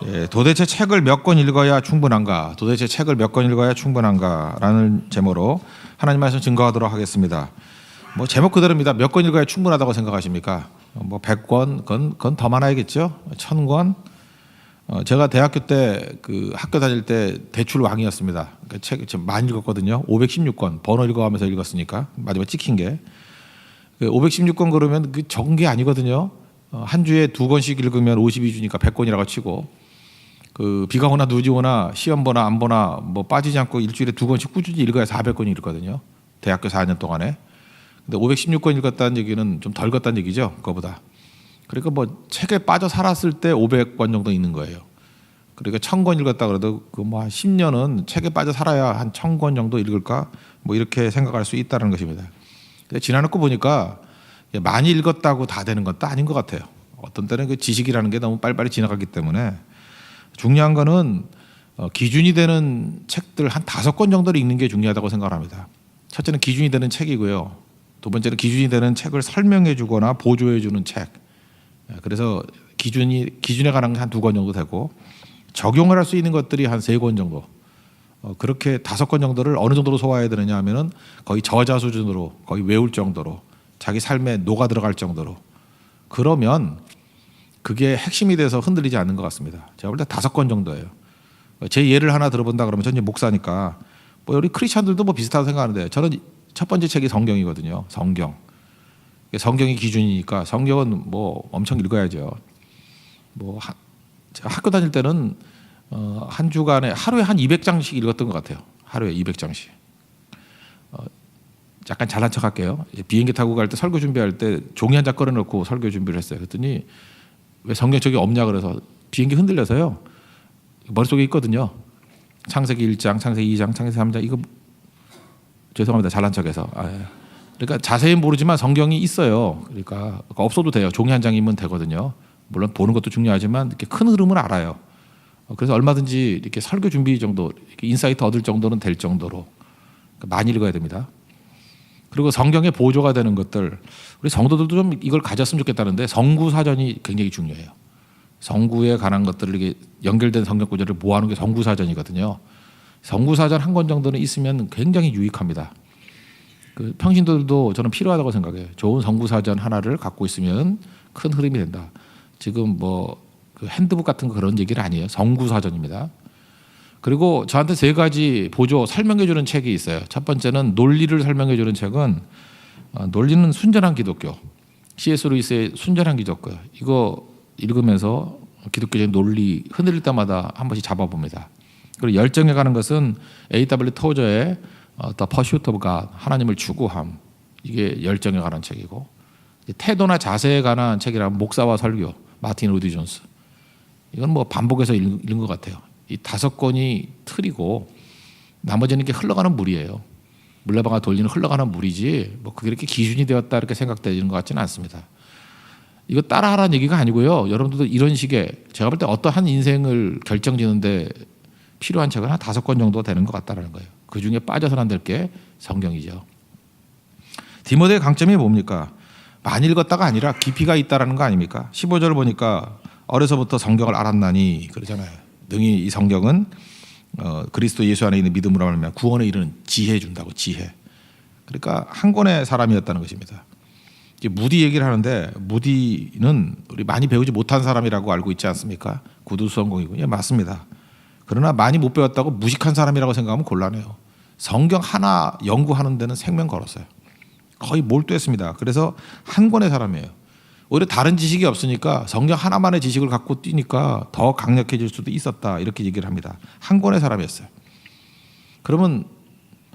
예, 도대체 책을 몇 권 읽어야 충분한가? 도대체 책을 몇 권 읽어야 충분한가?라는 제목으로 하나님 말씀 증거하도록 하겠습니다. 뭐 제목 그대로입니다. 몇 권 읽어야 충분하다고 생각하십니까? 뭐 100권, 그건 더 많아야겠죠. 1000권. 제가 대학교 때 그 학교 다닐 때 대출 왕이었습니다. 그러니까 책 좀 많이 읽었거든요. 516권 번호 읽어가면서 읽었으니까 마지막 찍힌 게 516권 그러면 그 적은 게 아니거든요. 한 주에 2권씩 읽으면 52주니까 100권이라고 치고 그 비가 오나 눈이 오나 시험 보나 안 보나 뭐 빠지지 않고 일주일에 2권씩 꾸준히 읽어야 400권이 읽거든요. 대학교 4년 동안에. 근데 516권 읽었다는 얘기는 좀 덜 읽었다는 얘기죠. 그거보다. 그러니까 뭐 책에 빠져 살았을 때 500권 정도 있는 거예요. 그러니까 1000권 읽었다 그래도 그 뭐 한 10년은 책에 빠져 살아야 한 1000권 정도 읽을까 뭐 이렇게 생각할 수 있다는 것입니다. 근데 지나놓고 보니까 많이 읽었다고 다 되는 것도 아닌 것 같아요. 어떤 때는 그 지식이라는 게 너무 빨리빨리 지나가기 때문에 중요한 거는 기준이 되는 책들 한 5권 정도를 읽는 게 중요하다고 생각합니다. 첫째는 기준이 되는 책이고요. 두 번째는 기준이 되는 책을 설명해 주거나 보조해 주는 책. 그래서 기준에 관한 게 한 2권 정도 되고 적용을 할 수 있는 것들이 한 3권 정도. 그렇게 5권 정도를 어느 정도로 소화해야 되느냐 하면은 거의 저자 수준으로 거의 외울 정도로 자기 삶에 녹아 들어갈 정도로 그러면 그게 핵심이 돼서 흔들리지 않는 것 같습니다. 제가 볼 때 5권 정도예요. 제 예를 하나 들어본다 그러면 저는 목사니까 뭐 우리 크리스천들도 뭐 비슷하다고 생각하는데 저는 첫 번째 책이 성경이거든요. 성경이 기준이니까 성경은 뭐 엄청 읽어야죠. 뭐 제가 학교 다닐 때는 한 주간에 하루에 한 200장씩 읽었던 것 같아요. 하루에 200장씩. 약간 잘난 척할게요. 비행기 타고 갈 때 설교 준비할 때 종이 한 장 꺼내놓고 설교 준비를 했어요. 그랬더니 왜 성경책이 없냐 그래서 비행기 흔들려서요. 머릿속에 있거든요. 창세기 1장, 창세기 2장, 창세기 3장 이거 죄송합니다. 잘난 척해서. 그러니까 자세히 모르지만 성경이 있어요. 그러니까 없어도 돼요. 종이 한 장이면 되거든요. 물론 보는 것도 중요하지만 이렇게 큰 흐름을 알아요. 그래서 얼마든지 이렇게 설교 준비 정도, 이렇게 인사이트 얻을 정도는 될 정도로 많이 읽어야 됩니다. 그리고 성경의 보조가 되는 것들, 우리 성도들도 좀 이걸 가졌으면 좋겠다는데 성구 사전이 굉장히 중요해요. 성구에 관한 것들을 이렇게 연결된 성경 구절을 모아놓은 게 성구 사전이거든요. 성구 사전 한 권 정도는 있으면 굉장히 유익합니다. 그 평신도들도 저는 필요하다고 생각해요. 좋은 성구 사전 하나를 갖고 있으면 큰 흐름이 된다. 지금 뭐 그 핸드북 같은 거 그런 얘기는 아니에요. 성구 사전입니다. 그리고 저한테 3가지 보조 설명해 주는 책이 있어요. 첫 번째는 논리를 설명해 주는 책은 논리는 순전한 기독교. C.S. 루이스의 순전한 기독교. 이거 읽으면서 기독교적인 논리 흔들릴 때마다 한 번씩 잡아봅니다. 그리고 열정에 가는 것은 A.W. 토저의 The Pursuit of God, 하나님을 추구함. 이게 열정에 관한 책이고 태도나 자세에 관한 책이라면 목사와 설교, 마틴 루디 존스. 이건 뭐 반복해서 읽은 것 같아요. 이 5권이 틀이고 나머지는 이렇게 흘러가는 물이에요. 물레방아 돌리는 흘러가는 물이지 뭐 그게 이렇게 기준이 되었다 이렇게 생각되는 것 같지는 않습니다. 이거 따라하라는 얘기가 아니고요. 여러분들도 이런 식의 제가 볼 때 어떠한 인생을 결정짓는데 필요한 책은 한 5권 정도 되는 것 같다는 거예요. 그중에 빠져서는 안 될 게 성경이죠. 디모데의 강점이 뭡니까? 많이 읽었다가 아니라 깊이가 있다라는 거 아닙니까? 15절을 보니까 어려서부터 성경을 알았나니 그러잖아요. 능히 이 성경은 그리스도 예수 안에 있는 믿음으로 말하면 구원에 이르는 지혜 준다고 지혜. 그러니까 한 권의 사람이었다는 것입니다. 무디 얘기를 하는데 무디는 우리 많이 배우지 못한 사람이라고 알고 있지 않습니까? 구두수성공이고 예, 맞습니다. 그러나 많이 못 배웠다고 무식한 사람이라고 생각하면 곤란해요. 성경 하나 연구하는 데는 생명 걸었어요. 거의 몰두했습니다. 그래서 한 권의 사람이에요. 오히려 다른 지식이 없으니까 성경 하나만의 지식을 갖고 뛰니까 더 강력해질 수도 있었다 이렇게 얘기를 합니다. 한 권의 사람이었어요. 그러면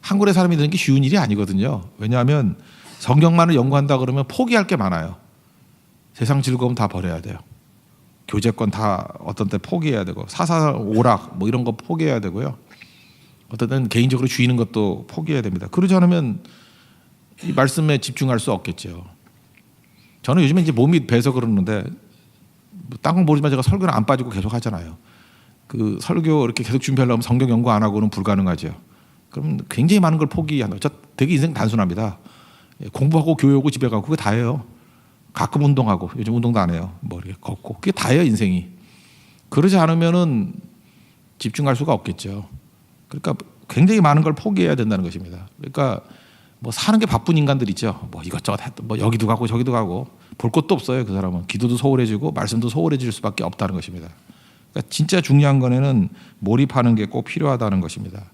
한 권의 사람이 되는 게 쉬운 일이 아니거든요. 왜냐하면 성경만을 연구한다 그러면 포기할 게 많아요. 세상 즐거움 다 버려야 돼요. 교제권 다 어떤 때 포기해야 되고 사사 오락 뭐 이런 거 포기해야 되고요. 어떤 때는 개인적으로 쥐는 것도 포기해야 됩니다. 그러지 않으면 이 말씀에 집중할 수 없겠죠. 저는 요즘에 이제 몸이 배서 그러는데 딴 건 모르지만 제가 설교는 안 빠지고 계속 하잖아요. 그 설교 이렇게 계속 준비하려면 성경 연구 안 하고는 불가능하죠. 그럼 굉장히 많은 걸 포기한다. 저 되게 인생 단순합니다. 공부하고 교회 오고 집에 가고 그게 다예요. 가끔 운동하고 요즘 운동도 안 해요. 뭐 이렇게 걷고 그게 다예요 인생이. 그러지 않으면은 집중할 수가 없겠죠. 그러니까 굉장히 많은 걸 포기해야 된다는 것입니다. 그러니까 뭐 사는 게 바쁜 인간들 있죠. 뭐 이것저것 뭐 여기도 가고 저기도 가고 볼 것도 없어요. 그 사람은 기도도 소홀해지고 말씀도 소홀해질 수밖에 없다는 것입니다. 그러니까 진짜 중요한 거에는 몰입하는 게 꼭 필요하다는 것입니다.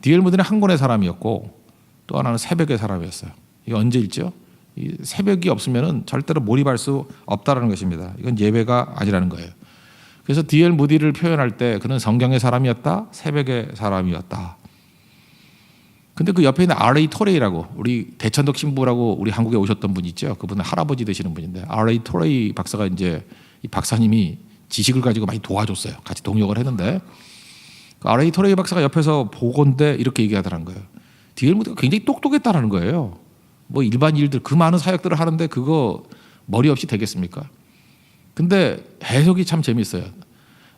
D.L. 무디는 한 권의 사람이었고 또 하나는 새벽의 사람이었어요. 이게 언제 읽죠? 이 새벽이 없으면은 절대로 몰입할 수 없다는 것입니다. 이건 예배가 아니라는 거예요. 그래서 D.L. 무디를 표현할 때 그는 성경의 사람이었다, 새벽의 사람이었다. 근데 그 옆에 있는 R.A. 토레이라고 우리 대천덕 신부라고 우리 한국에 오셨던 분 있죠. 그분은 할아버지 되시는 분인데 R.A. 토레이 박사가 이제 이 박사님이 지식을 가지고 많이 도와줬어요. 같이 동역을 했는데 R.A. 토레이 박사가 옆에서 보건대 이렇게 얘기하더라는 거예요. D.L. 무디가 굉장히 똑똑했다라는 거예요. 뭐 일반 일들 그 많은 사역들을 하는데 그거 머리 없이 되겠습니까? 근데 해석이 참 재밌어요.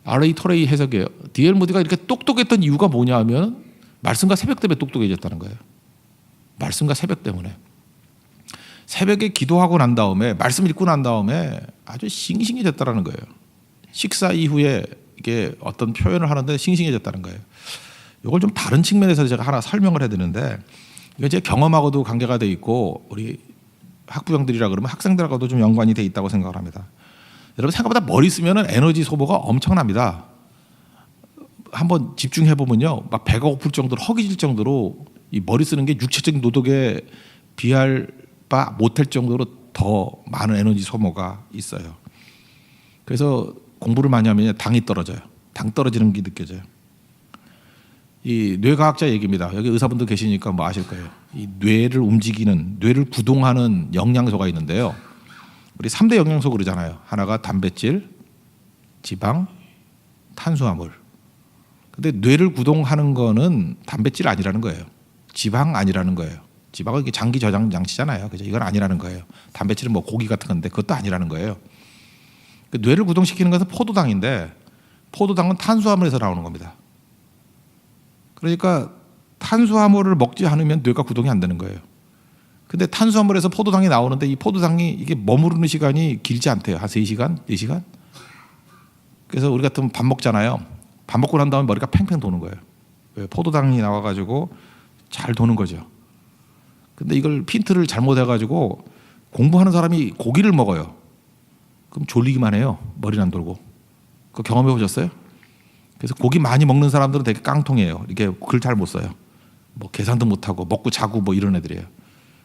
R.A. 토레이 해석이에요. D.L. 무디가 이렇게 똑똑했던 이유가 뭐냐 하면 말씀과 새벽 때문에 똑똑해졌다는 거예요. 말씀과 새벽 때문에. 새벽에 기도하고 난 다음에 말씀 읽고 난 다음에 아주 싱싱해졌다는 거예요. 식사 이후에 이게 어떤 표현을 하는데 싱싱해졌다는 거예요. 이걸 좀 다른 측면에서 제가 하나 설명을 해야 되는데 이게 제 경험하고도 관계가 돼 있고 우리 학부형들이라 그러면 학생들하고도 좀 연관이 돼 있다고 생각을 합니다. 여러분 생각보다 머리 쓰면은 에너지 소모가 엄청납니다. 한번 집중해 보면요, 막 배가 고플 정도로 허기질 정도로 이 머리 쓰는 게 육체적 노동에 비할 바 못할 정도로 더 많은 에너지 소모가 있어요. 그래서 공부를 많이 하면 당이 떨어져요. 당 떨어지는 게 느껴져요. 이 뇌과학자 얘기입니다. 여기 의사분들 계시니까 뭐 아실 거예요. 이 뇌를 움직이는, 뇌를 구동하는 영양소가 있는데요. 우리 3대 영양소 그러잖아요. 하나가 단백질, 지방, 탄수화물. 근데 뇌를 구동하는 거는 단백질 아니라는 거예요. 지방 아니라는 거예요. 지방은 이게 장기 저장 장치잖아요. 그죠? 이건 아니라는 거예요. 단백질은 뭐 고기 같은 건데 그것도 아니라는 거예요. 뇌를 구동시키는 것은 포도당인데 포도당은 탄수화물에서 나오는 겁니다. 그러니까 탄수화물을 먹지 않으면 뇌가 구동이 안 되는 거예요. 근데 탄수화물에서 포도당이 나오는데 이 포도당이 이게 머무르는 시간이 길지 않대요. 한 3시간, 4시간? 그래서 우리 같으면 밥 먹잖아요. 밥 먹고 난 다음에 머리가 팽팽 도는 거예요. 왜? 포도당이 나와가지고 잘 도는 거죠. 근데 이걸 핀트를 잘못해가지고 공부하는 사람이 고기를 먹어요. 그럼 졸리기만 해요. 머리는 안 돌고. 그거 경험해 보셨어요? 그래서 고기 많이 먹는 사람들은 되게 깡통이에요. 이게 글 잘 못 써요. 뭐 계산도 못하고 먹고 자고 뭐 이런 애들이에요.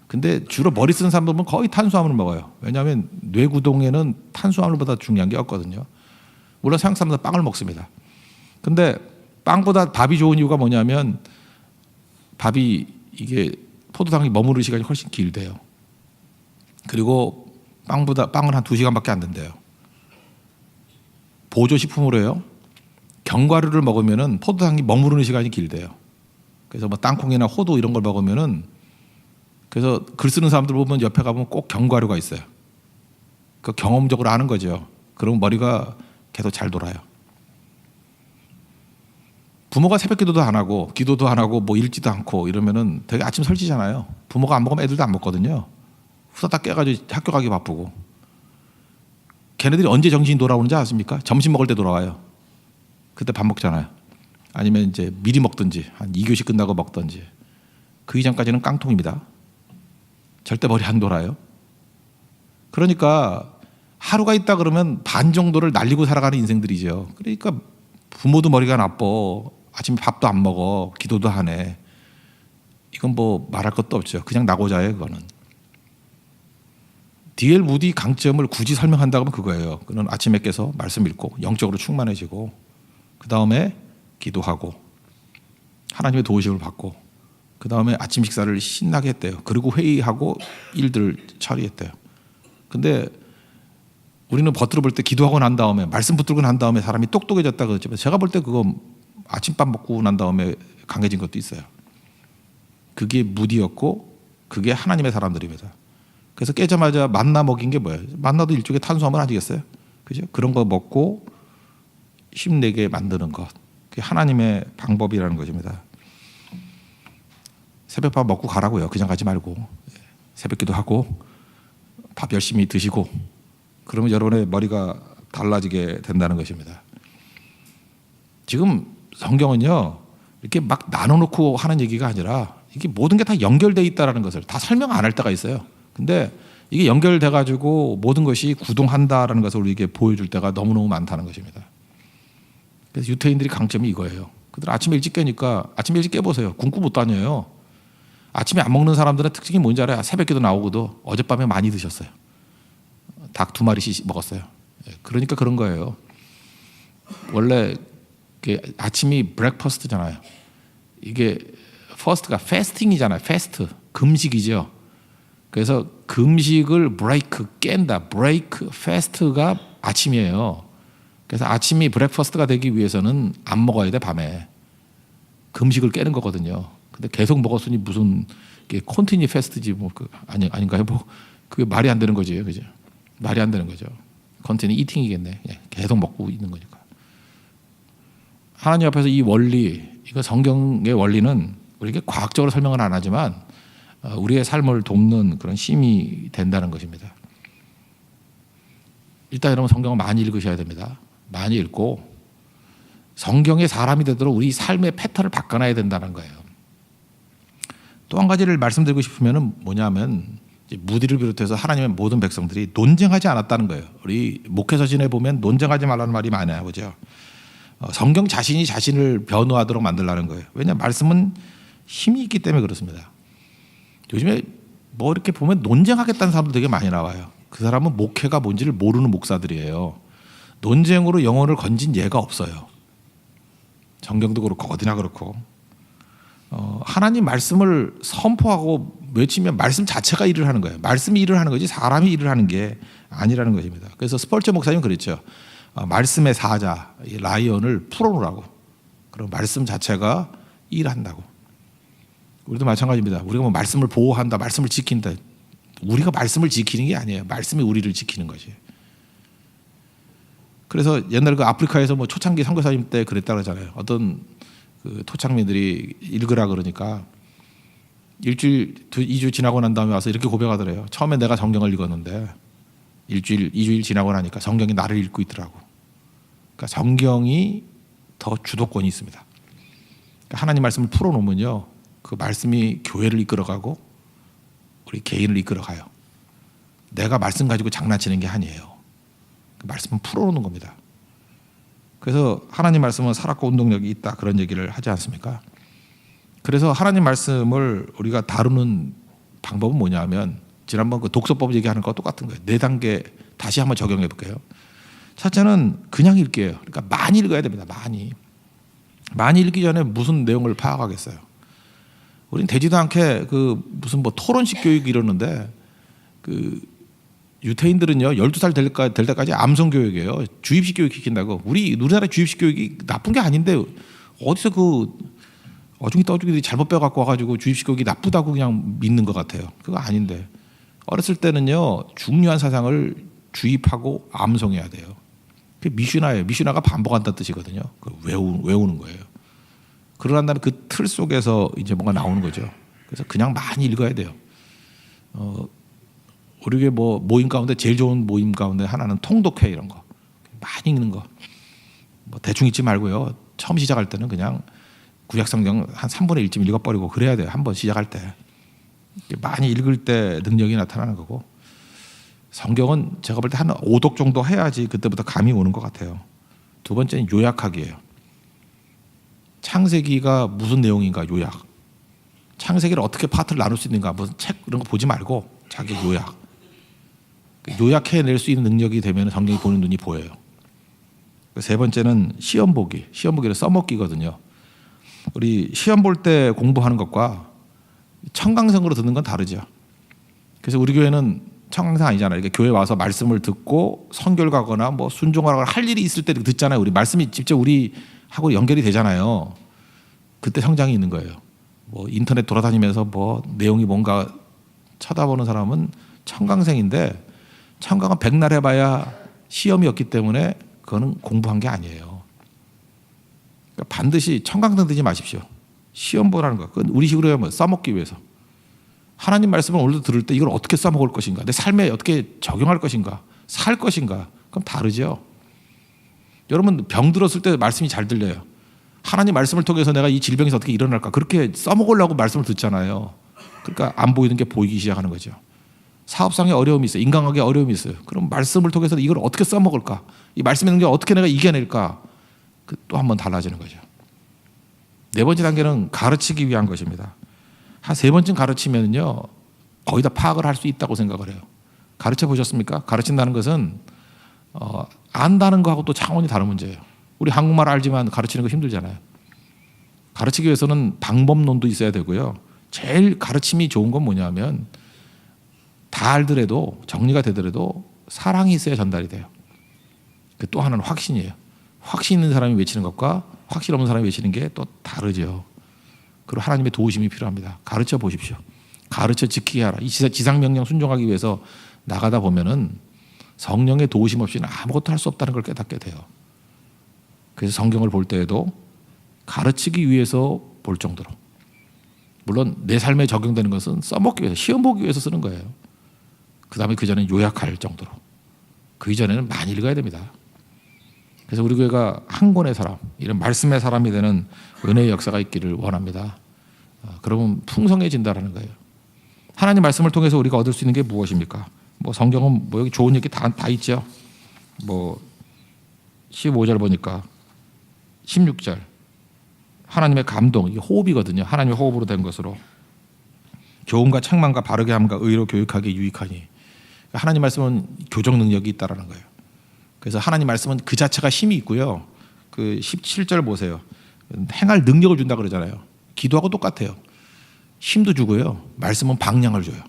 근데 주로 머리 쓰는 사람들은 거의 탄수화물을 먹어요. 왜냐하면 뇌 구동에는 탄수화물보다 중요한 게 없거든요. 물론 서양 사람들은 빵을 먹습니다. 근데 빵보다 밥이 좋은 이유가 뭐냐면 밥이 이게 포도당이 머무르는 시간이 훨씬 길대요. 그리고 빵은 한 2시간밖에 안 된대요. 보조식품으로요. 견과류를 먹으면은 포도당이 머무르는 시간이 길대요. 그래서 뭐 땅콩이나 호두 이런 걸 먹으면은 그래서 글 쓰는 사람들 보면 옆에 가보면 꼭 견과류가 있어요. 그 경험적으로 아는 거죠. 그러면 머리가 계속 잘 돌아요. 부모가 새벽 기도도 안 하고 기도도 안 하고 뭐 읽지도 않고 이러면은 되게 아침 설치잖아요. 부모가 안 먹으면 애들도 안 먹거든요. 후다닥 깨가지고 학교 가기 바쁘고. 걔네들이 언제 정신이 돌아오는지 아십니까? 점심 먹을 때 돌아와요. 그때 밥 먹잖아요. 아니면 이제 미리 먹든지 한 2교시 끝나고 먹든지. 그 이전까지는 깡통입니다. 절대 머리 안 돌아요. 그러니까 하루가 있다 그러면 반 정도를 날리고 살아가는 인생들이죠. 그러니까 부모도 머리가 나빠. 아침에 밥도 안 먹어. 기도도 안 해. 이건 뭐 말할 것도 없죠. 그냥 나고자예요, 그거는. D.L. 무디 강점을 굳이 설명한다고 하면 그거예요. 그는 아침에 깨서 말씀 읽고 영적으로 충만해지고 그 다음에 기도하고 하나님의 도우심을 받고 그 다음에 아침 식사를 신나게 했대요. 그리고 회의하고 일들을 처리했대요. 근데 우리는 겉으로 볼 때 기도하고 난 다음에 말씀 붙들고 난 다음에 사람이 똑똑해졌다 그러지만 제가 볼 때 그거 아침밥 먹고 난 다음에 강해진 것도 있어요. 그게 무디였고 그게 하나님의 사람들입니다. 그래서 깨자마자 만나 먹인 게 뭐예요? 만나도 일종의 탄수화물 아니겠어요? 그죠? 그런 거 먹고 힘내게 만드는 것. 그게 하나님의 방법이라는 것입니다. 새벽밥 먹고 가라고요. 그냥 가지 말고. 새벽기도 하고 밥 열심히 드시고 그러면 여러분의 머리가 달라지게 된다는 것입니다. 지금 성경은요 이렇게 막 나눠놓고 하는 얘기가 아니라 이게 모든 게 다 연결돼 있다라는 것을 다 설명 안 할 때가 있어요. 근데 이게 연결돼 가지고 모든 것이 구동한다라는 것을 우리에게 보여줄 때가 너무너무 많다는 것입니다. 그래서 유태인들이 강점이 이거예요. 그들 아침에 일찍 깨니까 아침에 일찍 깨보세요. 굶고 못 다녀요. 아침에 안 먹는 사람들은 특징이 뭔지 알아요? 새벽기도 나오고도 어젯밤에 많이 드셨어요. 닭 2마리씩 먹었어요. 그러니까 그런 거예요. 원래 아침이 브렉퍼스트잖아요. 이게 퍼스트가 패스팅이잖아요. 패스트 금식이죠. 그래서 금식을 브레이크 깬다. 브레이크 패스트가 아침이에요. 그래서 아침이 브렉퍼스트가 되기 위해서는 안 먹어야 돼. 밤에 금식을 깨는 거거든요. 근데 계속 먹었으니 무슨 콘티뉴 패스트지 뭐 아닌가요? 뭐 그게 말이 안 되는 거지, 그죠? 말이 안 되는 거죠. 컨티뉴 이팅이겠네. 계속 먹고 있는 거니까. 하나님 앞에서 이 원리, 이거 성경의 원리는 우리에게 과학적으로 설명은 안 하지만 우리의 삶을 돕는 그런 힘이 된다는 것입니다. 일단 여러분 성경을 많이 읽으셔야 됩니다. 많이 읽고 성경의 사람이 되도록 우리 삶의 패턴을 바꿔놔야 된다는 거예요. 또 한 가지를 말씀드리고 싶으면 뭐냐면 무디를 비롯해서 하나님의 모든 백성들이 논쟁하지 않았다는 거예요. 우리 목회서신에 보면 논쟁하지 말라는 말이 많아요. 그죠? 성경 자신이 자신을 변호하도록 만들라는 거예요. 왜냐하면 말씀은 힘이 있기 때문에 그렇습니다. 요즘에 뭐 이렇게 보면 논쟁하겠다는 사람들 되게 많이 나와요. 그 사람은 목회가 뭔지를 모르는 목사들이에요. 논쟁으로 영혼을 건진 예가 없어요. 성경도 그렇고 어디나 그렇고 하나님 말씀을 선포하고 외치면 말씀 자체가 일을 하는 거예요. 말씀이 일을 하는 거지 사람이 일을 하는 게 아니라는 것입니다. 그래서 스펄저 목사님 그랬죠. 말씀의 사자 이 라이언을 풀어놓으라고. 그럼 말씀 자체가 일한다고. 우리도 마찬가지입니다. 우리가 뭐 말씀을 보호한다, 말씀을 지킨다. 우리가 말씀을 지키는 게 아니에요. 말씀이 우리를 지키는 거지. 그래서 옛날에 그 아프리카에서 뭐 초창기 선교사님 때 그랬다 그러잖아요. 어떤 그 토착민들이 읽으라 그러니까 일주일, 2주 지나고 난 다음에 와서 이렇게 고백하더래요. 처음에 내가 성경을 읽었는데 일주일, 2주일 지나고 나니까 성경이 나를 읽고 있더라고. 그러니까 성경이 더 주도권이 있습니다. 그러니까 하나님 말씀을 풀어놓으면요, 그 말씀이 교회를 이끌어가고 우리 개인을 이끌어가요. 내가 말씀 가지고 장난치는 게 아니에요. 그 말씀은 풀어놓는 겁니다. 그래서 하나님 말씀은 살았고 운동력이 있다 그런 얘기를 하지 않습니까? 그래서 하나님 말씀을 우리가 다루는 방법은 뭐냐면 지난번 그 독서법 얘기하는 거와 똑같은 거예요. 4단계 다시 한번 적용해 볼게요. 첫째는 그냥 읽기예요. 그러니까 많이 읽어야 됩니다. 많이 읽기 전에 무슨 내용을 파악하겠어요. 우린 되지도 않게 그 무슨 뭐 토론식 교육 이러는데 그 유태인들은요 12살 될 때까지 암송 교육이에요. 주입식 교육 시킨다고. 우리나라 주입식 교육이 나쁜 게 아닌데 어디서 그 어중이 떠중이들이 잘못 배워갖고 와가지고 주입식 교육이 나쁘다고 그냥 믿는 것 같아요. 그거 아닌데 어렸을 때는요 중요한 사상을 주입하고 암송해야 돼요. 그게 미슈나예요. 미슈나가 반복한다는 뜻이거든요. 외우는 거예요. 그러한다는 그 틀 속에서 이제 뭔가 나오는 거죠. 그래서 그냥 많이 읽어야 돼요. 우리에게 뭐 모임 가운데 제일 좋은 모임 가운데 하나는 통독회 이런 거 많이 읽는 거. 뭐 대충 읽지 말고요. 처음 시작할 때는 그냥 구약성경 한 3분의 1쯤 읽어버리고 그래야 돼요. 한번 시작할 때 많이 읽을 때 능력이 나타나는 거고 성경은 제가 볼 때 한 5독 정도 해야지 그때부터 감이 오는 것 같아요. 두 번째는 요약하기예요. 창세기가 무슨 내용인가 요약. 창세기를 어떻게 파트를 나눌 수 있는가 무슨 책 이런 거 보지 말고 자기 요약. 요약해낼 수 있는 능력이 되면 성경이 보는 눈이 보여요. 세 번째는 시험 보기. 시험 보기를 써먹기거든요. 우리 시험 볼 때 공부하는 것과 청강성으로 듣는 건 다르죠. 그래서 우리 교회는 청강성 아니잖아요. 이렇게 교회 와서 말씀을 듣고 선교를 가거나 뭐 순종하거나 할 일이 있을 때 듣잖아요. 우리 말씀이 직접 우리하고 연결이 되잖아요. 그때 성장이 있는 거예요. 뭐 인터넷 돌아다니면서 뭐 내용이 뭔가 쳐다보는 사람은 청강생인데 청강은 백날 해봐야 시험이 없기 때문에 그거는 공부한 게 아니에요. 그러니까 반드시 청강생 듣지 마십시오. 시험 보라는 거. 그건 우리 식으로 하면 써먹기 위해서. 하나님 말씀을 오늘도 들을 때 이걸 어떻게 써먹을 것인가, 내 삶에 어떻게 적용할 것인가, 살 것인가, 그럼 다르죠. 여러분 병 들었을 때 말씀이 잘 들려요. 하나님 말씀을 통해서 내가 이 질병에서 어떻게 일어날까 그렇게 써먹으려고 말씀을 듣잖아요. 그러니까 안 보이는 게 보이기 시작하는 거죠. 사업상의 어려움이 있어요. 인간관계에 어려움이 있어요. 그럼 말씀을 통해서 이걸 어떻게 써먹을까? 이 말씀의 능력을 어떻게 내가 이겨낼까? 또 한 번 달라지는 거죠. 네 번째 단계는 가르치기 위한 것입니다. 한 세 번쯤 가르치면요 거의 다 파악을 할 수 있다고 생각을 해요. 가르쳐 보셨습니까? 가르친다는 것은 안다는 거하고 또 차원이 다른 문제예요. 우리 한국말 알지만 가르치는 거 힘들잖아요. 가르치기 위해서는 방법론도 있어야 되고요. 제일 가르침이 좋은 건 뭐냐면 다 알더라도 정리가 되더라도 사랑이 있어야 전달이 돼요. 또 하나는 확신이에요. 확신 있는 사람이 외치는 것과 확신 없는 사람이 외치는 게 또 다르죠. 그리고 하나님의 도우심이 필요합니다. 가르쳐 보십시오. 가르쳐 지키게 하라. 이 지상명령 순종하기 위해서 나가다 보면은 성령의 도우심 없이는 아무것도 할 수 없다는 걸 깨닫게 돼요. 그래서 성경을 볼 때에도 가르치기 위해서 볼 정도로, 물론 내 삶에 적용되는 것은 써먹기 위해서, 시험 보기 위해서 쓰는 거예요. 그 다음에 그 전에 요약할 정도로, 그 이전에는 많이 읽어야 됩니다. 그래서 우리 교회가 한 권의 사람, 이런 말씀의 사람이 되는 은혜의 역사가 있기를 원합니다. 그러면 풍성해진다라는 거예요. 하나님 말씀을 통해서 우리가 얻을 수 있는 게 무엇입니까? 뭐 성경은 뭐 여기 좋은 얘기 다 있죠. 뭐 15절 보니까 16절 하나님의 감동, 이게 호흡이거든요. 하나님의 호흡으로 된 것으로 교훈과 책망과 바르게 함과 의로 교육하기 유익하니, 하나님 말씀은 교정 능력이 있다라는 거예요. 그래서 하나님 말씀은 그 자체가 힘이 있고요. 그 17절 보세요. 행할 능력을 준다 그러잖아요. 기도하고 똑같아요. 힘도 주고요. 말씀은 방향을 줘요.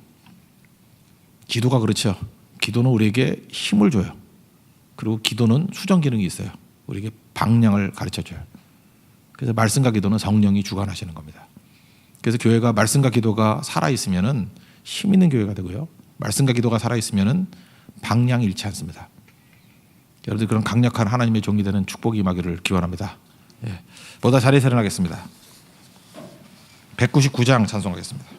기도가 그렇죠. 기도는 우리에게 힘을 줘요. 그리고 기도는 수정 기능이 있어요. 우리에게 방향을 가르쳐줘요. 그래서 말씀과 기도는 성령이 주관하시는 겁니다. 그래서 교회가 말씀과 기도가 살아있으면 힘 있는 교회가 되고요. 말씀과 기도가 살아있으면 방향이 잃지 않습니다. 여러분들 그런 강력한 하나님의 종이 되는 축복이 임하기를 기원합니다. 보다 자리에 일어나겠습니다. 199장 찬송하겠습니다.